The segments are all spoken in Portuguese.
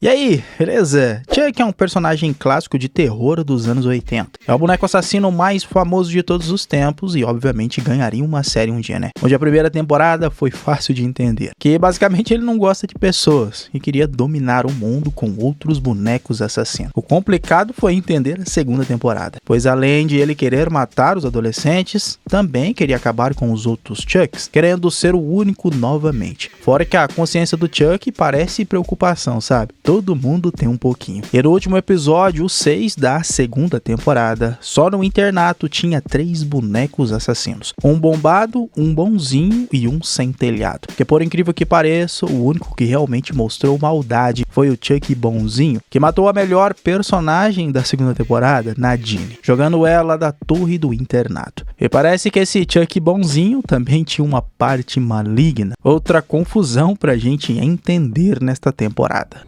E aí, beleza? Chuck é um personagem clássico de terror dos anos 80. É o boneco assassino mais famoso de todos os tempos e, obviamente, ganharia uma série um dia, né? Onde a primeira temporada foi fácil de entender. Que, basicamente, ele não gosta de pessoas e queria dominar o mundo com outros bonecos assassinos. O complicado foi entender a segunda temporada, pois além de ele querer matar os adolescentes, também queria acabar com os outros Chucks, querendo ser o único novamente. Fora que a consciência do Chuck parece preocupação, sabe? Todo mundo tem um pouquinho. E no último episódio, o 6 da segunda temporada, só no internato tinha 3 bonecos assassinos. Um bombado, um bonzinho e um sem telhado. Que por incrível que pareça, o único que realmente mostrou maldade foi o Chuck bonzinho, que matou a melhor personagem da segunda temporada, Nadine, jogando ela da torre do internato. E parece que esse Chuck bonzinho também tinha uma parte maligna. Outra confusão pra gente entender nesta temporada.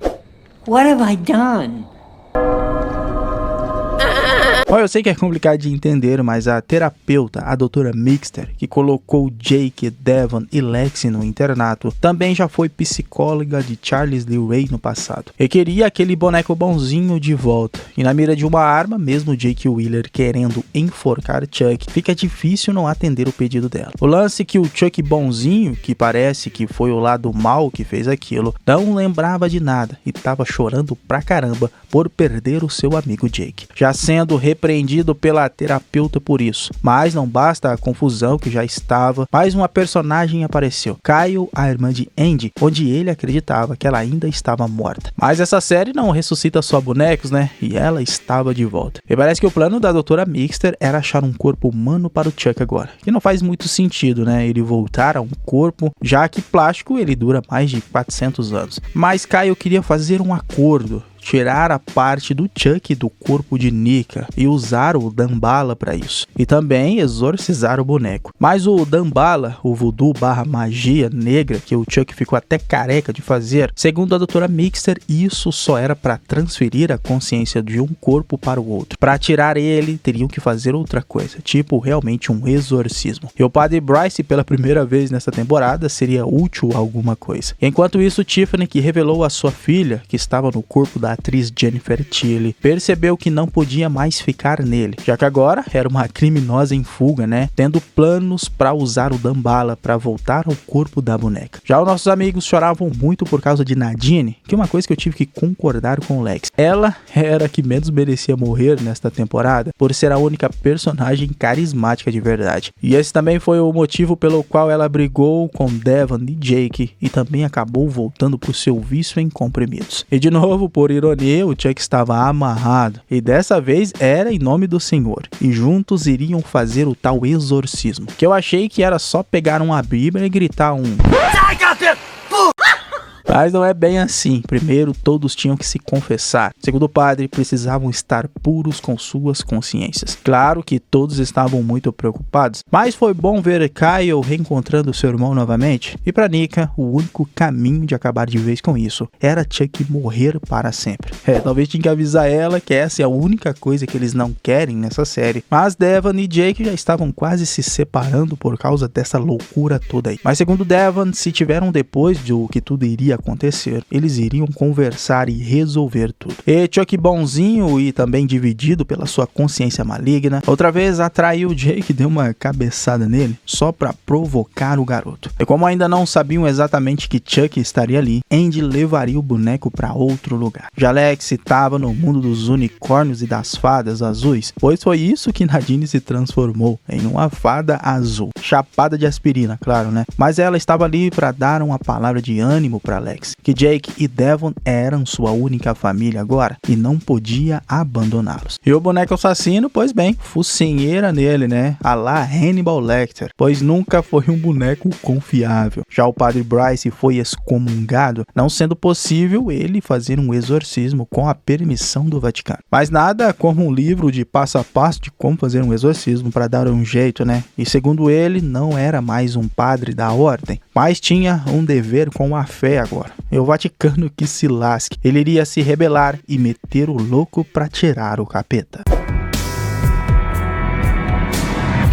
What have I done? Bom, eu sei que é complicado de entender, mas a terapeuta, a doutora Mixter, que colocou Jake, Devon e Lexi no internato, também já foi psicóloga de Charles Lee Ray no passado. E queria aquele boneco bonzinho de volta. E na mira de uma arma, mesmo Jake Wheeler querendo enforcar Chuck, fica difícil não atender o pedido dela. O lance é que o Chuck bonzinho, que parece que foi o lado mal que fez aquilo, não lembrava de nada e tava chorando pra caramba por perder o seu amigo Jake, já sendo repreendido pela terapeuta por isso. Mas não basta a confusão que já estava, mais uma personagem apareceu, Kyle, a irmã de Andy, onde ele acreditava que ela ainda estava morta. Mas essa série não ressuscita só bonecos, né? E ela estava de volta. E parece que o plano da doutora Mixter era achar um corpo humano para o Chuck agora, que não faz muito sentido, né? Ele voltar a um corpo, já que plástico ele dura mais de 400 anos. Mas Kyle queria fazer um acordo, tirar a parte do Chuck do corpo de Nika e usar o Damballa para isso. E também exorcizar o boneco. Mas o Damballa, o voodoo / magia negra que o Chuck ficou até careca de fazer, segundo a doutora Mixter, isso só era para transferir a consciência de um corpo para o outro. Para tirar ele, teriam que fazer outra coisa, tipo realmente um exorcismo. E o padre Bryce, pela primeira vez nessa temporada, seria útil a alguma coisa. Enquanto isso, Tiffany, que revelou a sua filha, que estava no corpo da atriz Jennifer Tilly, percebeu que não podia mais ficar nele, já que agora era uma criminosa em fuga, né? Tendo planos para usar o Damballa para voltar ao corpo da boneca. Já os nossos amigos choravam muito por causa de Nadine, que é uma coisa que eu tive que concordar com o Lex. Ela era a que menos merecia morrer nesta temporada, por ser a única personagem carismática de verdade. E esse também foi o motivo pelo qual ela brigou com Devon e Jake e também acabou voltando pro seu vício em comprimidos. E de novo, por ironia, o Chuck estava amarrado, e dessa vez era em nome do Senhor, e juntos iriam fazer o tal exorcismo, que eu achei que era só pegar uma Bíblia e gritar um mas não é bem assim. Primeiro, todos tinham que se confessar. Segundo o padre, precisavam estar puros com suas consciências. Claro que todos estavam muito preocupados, mas foi bom ver Kyle reencontrando seu irmão novamente. E para Nika, o único caminho de acabar de vez com isso era Chuck morrer para sempre. Talvez tinha que avisar ela que essa é a única coisa que eles não querem nessa série. Mas Devon e Jake já estavam quase se separando por causa dessa loucura toda aí. Mas segundo Devon, se tiveram depois do que tudo iria acontecer, eles iriam conversar e resolver tudo. E Chuck bonzinho e também dividido pela sua consciência maligna, outra vez atraiu Jake e deu uma cabeçada nele, só para provocar o garoto. E como ainda não sabiam exatamente que Chuck estaria ali, Andy levaria o boneco para outro lugar. Já Lex estava no mundo dos unicórnios e das fadas azuis, pois foi isso que Nadine se transformou, em uma fada azul, chapada de aspirina, claro, né? Mas ela estava ali para dar uma palavra de ânimo para Lex, que Jake e Devon eram sua única família agora e não podia abandoná-los. E o boneco assassino, pois bem, focinheira nele, né? A lá Hannibal Lecter, pois nunca foi um boneco confiável. Já o padre Bryce foi excomungado, não sendo possível ele fazer um exorcismo com a permissão do Vaticano. Mas nada como um livro de passo a passo de como fazer um exorcismo para dar um jeito, né? E segundo ele, não era mais um padre da ordem, mas tinha um dever com a fé agora. E o Vaticano que se lasque. Ele iria se rebelar e meter o louco para tirar o capeta.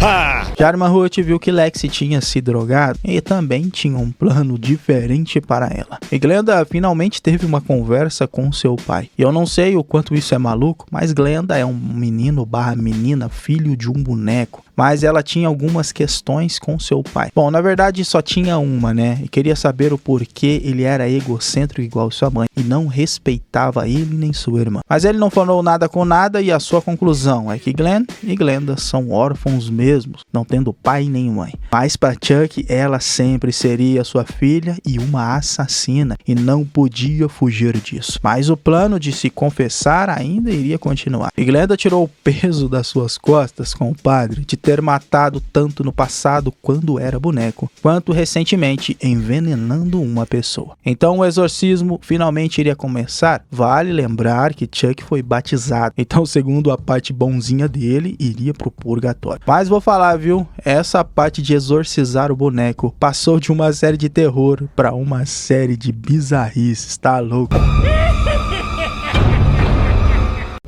Ha! Já a irmã Ruth viu que Lexi tinha se drogado e também tinha um plano diferente para ela. E Glenda finalmente teve uma conversa com seu pai. E eu não sei o quanto isso é maluco, mas Glenda é um menino/menina, filho de um boneco. Mas ela tinha algumas questões com seu pai. Bom, na verdade só tinha uma, né? E queria saber o porquê ele era egocêntrico igual sua mãe e não respeitava ele nem sua irmã. Mas ele não falou nada com nada e a sua conclusão é que Glenn e Glenda são órfãos mesmos, não tendo pai nem mãe. Mas para Chuck, ela sempre seria sua filha e uma assassina e não podia fugir disso. Mas o plano de se confessar ainda iria continuar. E Glenda tirou o peso das suas costas com o padre de ter matado tanto no passado quando era boneco, quanto recentemente envenenando uma pessoa. Então o exorcismo finalmente iria começar. Vale lembrar que Chuck foi batizado, então segundo a parte bonzinha dele, iria pro purgatório. Mas vou falar, viu, essa parte de exorcizar o boneco passou de uma série de terror para uma série de bizarrices, tá louco?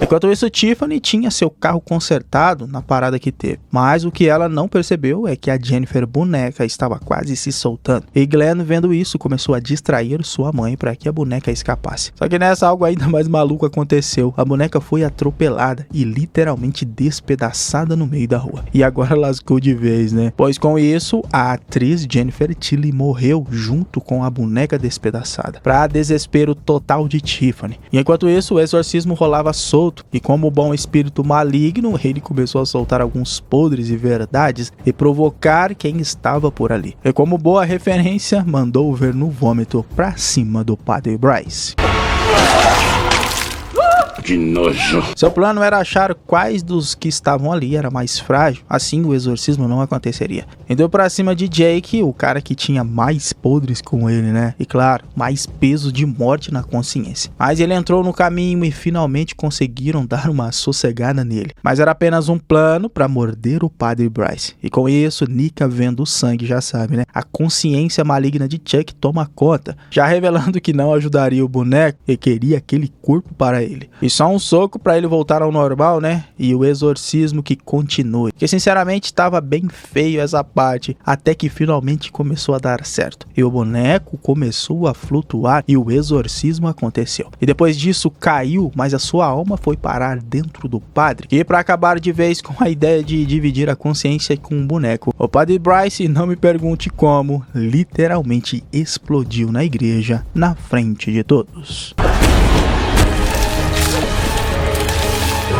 Enquanto isso, Tiffany tinha seu carro consertado na parada que teve. Mas o que ela não percebeu é que a Jennifer boneca estava quase se soltando. E Glenn, vendo isso, começou a distrair sua mãe para que a boneca escapasse. Só que nessa, algo ainda mais maluco aconteceu. A boneca foi atropelada e literalmente despedaçada no meio da rua. E agora lascou de vez, né? Pois com isso, a atriz Jennifer Tilly morreu junto com a boneca despedaçada, para desespero total de Tiffany. E enquanto isso, o exorcismo rolava solto. E como bom espírito maligno, ele começou a soltar alguns podres e verdades e provocar quem estava por ali. E como boa referência, mandou ver no vômito pra cima do Padre Bryce. Que nojo. Seu plano era achar quais dos que estavam ali era mais frágil, assim o exorcismo não aconteceria. Então pra cima de Jake, o cara que tinha mais podres com ele, né? E claro, mais peso de morte na consciência. Mas ele entrou no caminho e finalmente conseguiram dar uma sossegada nele. Mas era apenas um plano pra morder o Padre Bryce. E com isso, Nika, vendo o sangue, já sabe, né? A consciência maligna de Chuck toma conta, já revelando que não ajudaria o boneco e queria aquele corpo para ele. E só um soco pra ele voltar ao normal, né? E o exorcismo que continue. Porque sinceramente estava bem feio essa parte, até que finalmente começou a dar certo. E o boneco começou a flutuar e o exorcismo aconteceu. E depois disso caiu, mas a sua alma foi parar dentro do padre. E pra acabar de vez com a ideia de dividir a consciência com um boneco, o Padre Bryce, não me pergunte como, literalmente explodiu na igreja, na frente de todos.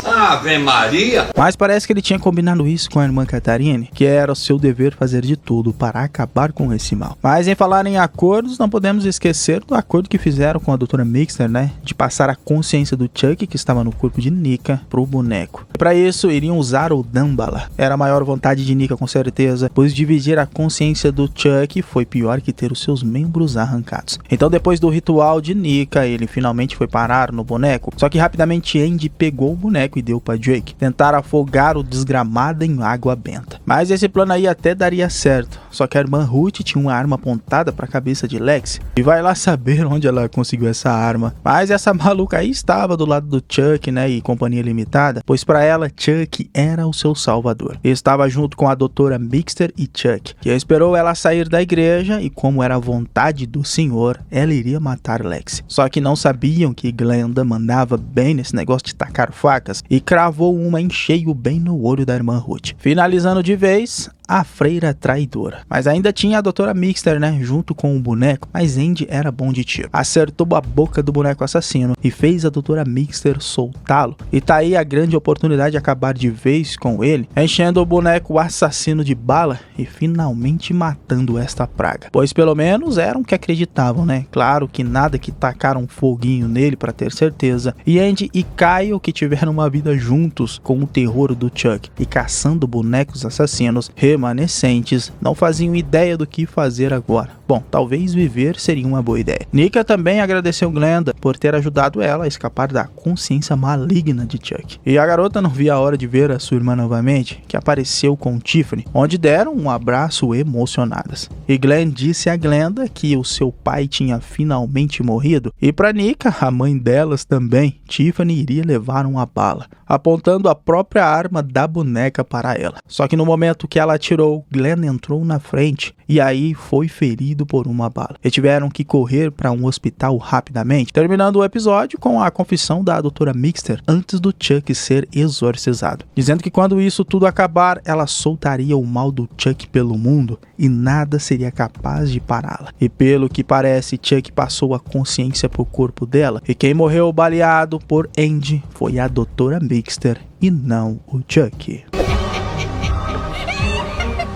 Ave Maria! Mas parece que ele tinha combinado isso com a irmã Catherine, que era o seu dever fazer de tudo para acabar com esse mal. Mas em falar em acordos, não podemos esquecer do acordo que fizeram com a Dra. Mixter, né? De passar a consciência do Chuck, que estava no corpo de Nika, pro boneco. E para isso, iriam usar o Damballa. Era a maior vontade de Nika, com certeza, pois dividir a consciência do Chuck foi pior que ter os seus membros arrancados. Então, depois do ritual de Nika, ele finalmente foi parar no boneco. Só que rapidamente Andy pegou o boneco e deu para Jake tentar afogar o desgramado em água benta. Mas esse plano aí até daria certo, só que a irmã Ruth tinha uma arma apontada para a cabeça de Lexi, e vai lá saber onde ela conseguiu essa arma. Mas essa maluca aí estava do lado do Chuck, né, e companhia limitada, pois para ela Chuck era o seu salvador. E estava junto com a Dra. Mixter e Chuck, que esperou ela sair da igreja, e como era a vontade do Senhor, ela iria matar Lexi. Só que não sabiam que Glenda mandava bem nesse negócio de tacar facas, e cravou uma em cheio bem no olho da irmã Ruth, finalizando de vez a freira traidora. Mas ainda tinha a Dra. Mixter, né, junto com o boneco, mas Andy era bom de tiro. Acertou a boca do boneco assassino e fez a Dra. Mixter soltá-lo. E tá aí a grande oportunidade de acabar de vez com ele, enchendo o boneco assassino de bala e finalmente matando esta praga. Pois pelo menos eram que acreditavam, né? Claro que nada que tacaram um foguinho nele para ter certeza. E Andy e Kyle, que tiveram uma vida juntos com o terror do Chuck e caçando bonecos assassinos remanescentes, não faziam ideia do que fazer agora. Bom, talvez viver seria uma boa ideia. Nika também agradeceu Glenda por ter ajudado ela a escapar da consciência maligna de Chuck. E a garota não via a hora de ver a sua irmã novamente, que apareceu com Tiffany, onde deram um abraço emocionadas. E Glenn disse a Glenda que o seu pai tinha finalmente morrido, e para Nika, a mãe delas também, Tiffany iria levar uma bala. apontando a própria arma da boneca para ela. Só que no momento que ela atirou, Glenn entrou na frente e aí foi ferido por uma bala. E tiveram que correr para um hospital rapidamente, terminando o episódio com a confissão da Dra. Mixter antes do Chuck ser exorcizado, dizendo que quando isso tudo acabar, ela soltaria o mal do Chuck pelo mundo e nada seria capaz de pará-la. E pelo que parece, Chuck passou a consciência pro corpo dela, e quem morreu baleado por Andy foi a Dra. Mixter e não o Chuck.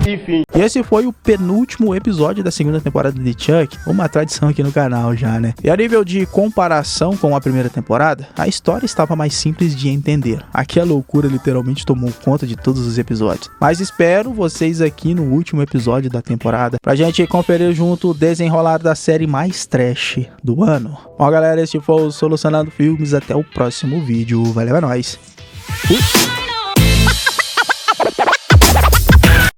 Enfim. E esse foi o penúltimo episódio da segunda temporada de Chuck, uma tradição aqui no canal já, né? E a nível de comparação com a primeira temporada, a história estava mais simples de entender. Aqui a loucura literalmente tomou conta de todos os episódios. Mas espero vocês aqui no último episódio da temporada, pra gente conferir junto o desenrolar da série mais trash do ano. Bom, galera, este foi o Solucionando Filmes. Até o próximo vídeo. Valeu, é nóis. Fui!